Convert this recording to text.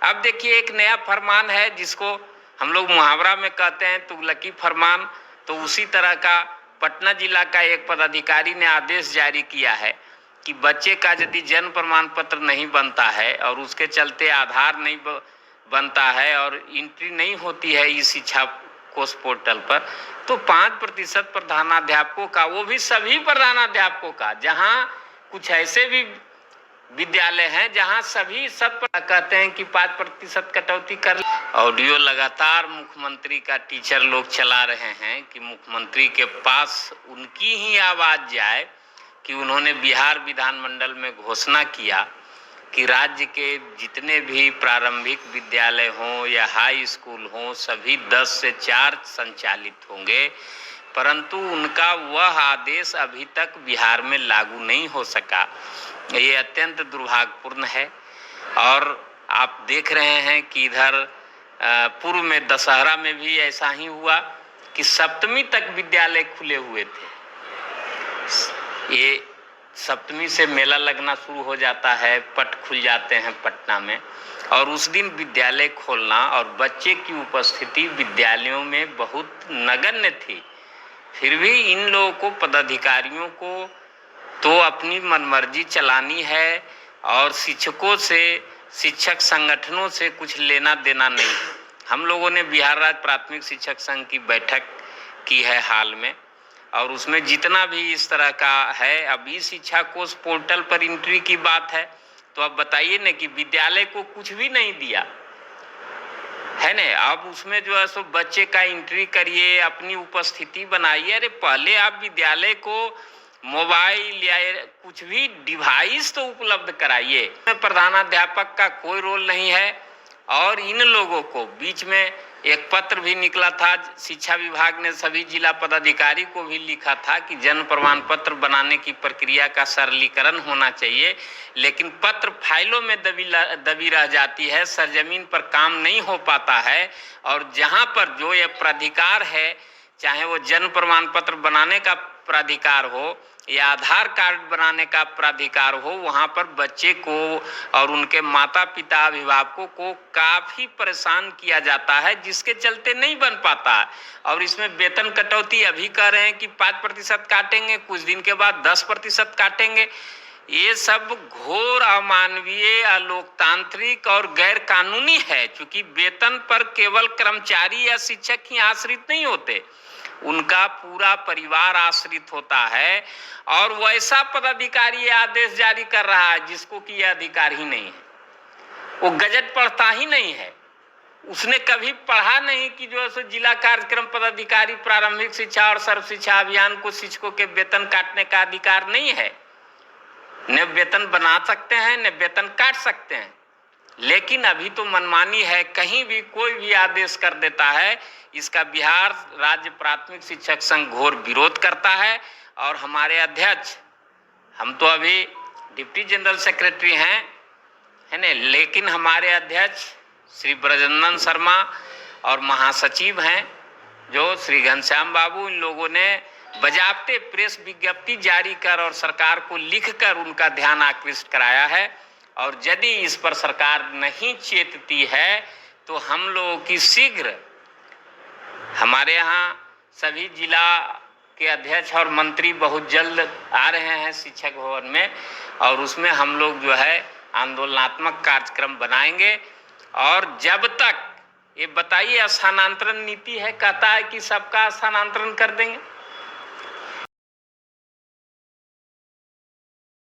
अब देखिए एक नया फरमान है जिसको हम लोग मुहावरा में कहते हैं तुगलकी फरमान। तो उसी तरह का पटना जिला का एक पदाधिकारी ने आदेश जारी किया है कि बच्चे का यदि जन्म प्रमाण पत्र नहीं बनता है और उसके चलते आधार नहीं बनता है और एंट्री नहीं होती है ई शिक्षा कोष पोर्टल पर, तो 5% प्रधानाध्यापकों का, वो भी सभी प्रधानाध्यापकों का, जहां कुछ ऐसे भी विद्यालय हैं जहां सभी कहते हैं कि 5% कटौती कर। ऑडियो लगातार मुख्यमंत्री का टीचर लोग चला रहे हैं कि मुख्यमंत्री के पास उनकी ही आवाज जाए कि उन्होंने बिहार विधानमंडल में घोषणा किया कि राज्य के जितने भी प्रारंभिक विद्यालय हों या हाई स्कूल हों सभी 10 से 4 संचालित होंगे, परंतु उनका वह आदेश अभी तक बिहार में लागू नहीं हो सका। ये अत्यंत दुर्भाग्यपूर्ण है। और आप देख रहे हैं कि इधर पूर्व में दशहरा में भी ऐसा ही हुआ कि 7वीं तक विद्यालय खुले हुए थे। ये 7वीं से मेला लगना शुरू हो जाता है, पट खुल जाते हैं पटना में, और उस दिन विद्यालय खोलना और बच्चे की उपस्थिति विद्यालयों में बहुत नगण्य थी। फिर भी इन लोगों को, पदाधिकारियों को तो अपनी मनमर्जी चलानी है और शिक्षकों से, शिक्षक संगठनों से कुछ लेना देना नहीं। हम लोगों ने बिहार राज्य प्राथमिक शिक्षक संघ की बैठक की है हाल में, और उसमें जितना भी इस तरह का है, अब ई शिक्षा कोष पोर्टल पर एंट्री की बात है, तो अब बताइए न कि विद्यालय को कुछ भी नहीं दिया है न। अब उसमें जो है सो बच्चे का एंट्री करिए, अपनी उपस्थिति बनाइए। अरे पहले आप विद्यालय को मोबाइल या कुछ भी डिवाइस तो उपलब्ध कराइए। प्रधानाध्यापक का कोई रोल नहीं है। और इन लोगों को, बीच में एक पत्र भी निकला था, शिक्षा विभाग ने सभी जिला पदाधिकारी को भी लिखा था कि जन्म प्रमाण पत्र बनाने की प्रक्रिया का सरलीकरण होना चाहिए, लेकिन पत्र फाइलों में दबी रह जाती है, सरजमीन पर काम नहीं हो पाता है। और जहां पर जो ये प्राधिकार है, चाहे वो जन्म प्रमाण पत्र बनाने का प्राधिकार हो या आधार कार्ड बनाने का प्राधिकार हो, वहां पर बच्चे को और उनके माता पिता अभिभावकों को काफी परेशान किया जाता है, जिसके चलते नहीं बन पाता है। और इसमें वेतन कटौती अभी कह रहे हैं कि 5% काटेंगे, कुछ दिन के बाद 10% काटेंगे। ये सब घोर अमानवीय, अलोकतांत्रिक और गैर कानूनी है, क्योंकि वेतन पर केवल कर्मचारी या शिक्षक ही आश्रित नहीं होते, उनका पूरा परिवार आश्रित होता है। और वैसा पदाधिकारी आदेश जारी कर रहा है जिसको कि यह अधिकार ही नहीं है, वो गजट पढ़ता ही नहीं है, उसने कभी पढ़ा नहीं कि जो है सो जिला कार्यक्रम पदाधिकारी प्रारंभिक शिक्षा और सर्व शिक्षा अभियान को शिक्षकों के वेतन काटने का अधिकार नहीं है। न वेतन बना सकते हैं न वेतन काट सकते हैं, लेकिन अभी तो मनमानी है, कहीं भी कोई भी आदेश कर देता है। इसका बिहार राज्य प्राथमिक शिक्षक संघ घोर विरोध करता है। और हमारे अध्यक्ष, हम तो अभी डिप्टी जनरल सेक्रेटरी हैं, है न, लेकिन हमारे अध्यक्ष श्री ब्रजनंदन शर्मा और महासचिव हैं जो श्री घनश्याम बाबू, इन लोगों ने बजाबते प्रेस विज्ञप्ति जारी कर और सरकार को लिखकर उनका ध्यान आकृष्ट कराया है। और यदि इस पर सरकार नहीं चेतती है तो हम लोगों की शीघ्र, हमारे यहाँ सभी जिला के अध्यक्ष और मंत्री बहुत जल्द आ रहे हैं शिक्षक भवन में, और उसमें हम लोग जो है आंदोलनात्मक कार्यक्रम बनाएंगे। और जब तक, ये बताइए, स्थानांतरण नीति है, कहता है कि सबका स्थानांतरण कर देंगे,